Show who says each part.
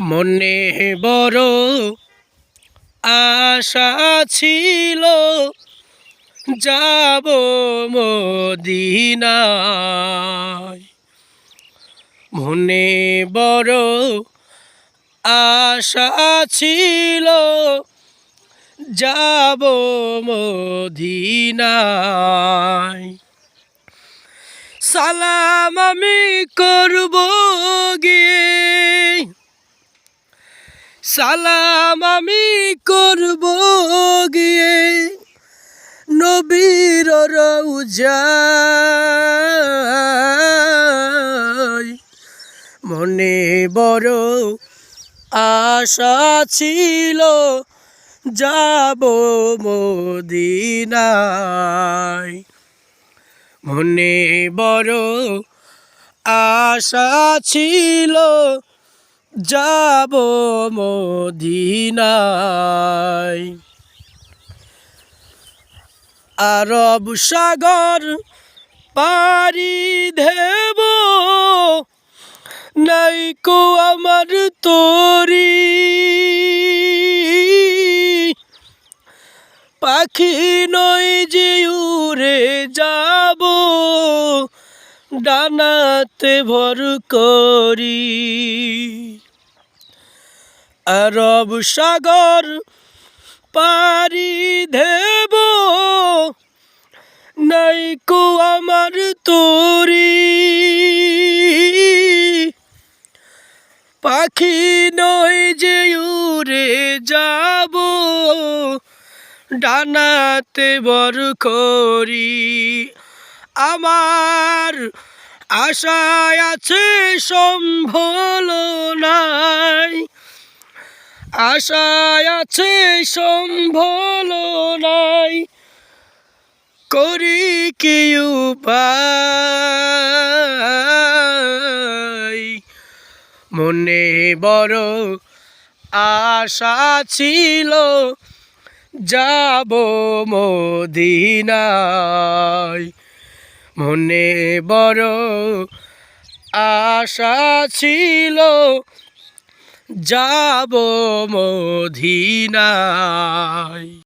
Speaker 1: মনে বড় আশা ছিল যাব মদিনায়। মনে বড় আশা ছিল যাব মদিনায়। সালাম আমি করব গিয়ে, সালাম আমি করব গিয়ে নবীর রওজায়। মনে বড় আশা ছিল যাব মদিনায়। মনে বড় আশা ছিল যাব মদিনায়। আরব সাগর পাড়ি দেব, নাইকো আমার তরি। পাখি নই যে উড়ে যাব, ডানাতে ভর করি। আরব সাগর পাড়ি দেব, নাইকো আমার তরি। পাখি নই যে উড়ে যাব, ডানাতে ভর করি। আমার আশায় আছে সম্বল নাই, আশায় আছে সম্বল নাই। করি কি উপায়। মনে বড় আশা ছিল যাব মদিনায়। মনে বড় আশা ছিল যাব মদিনায়।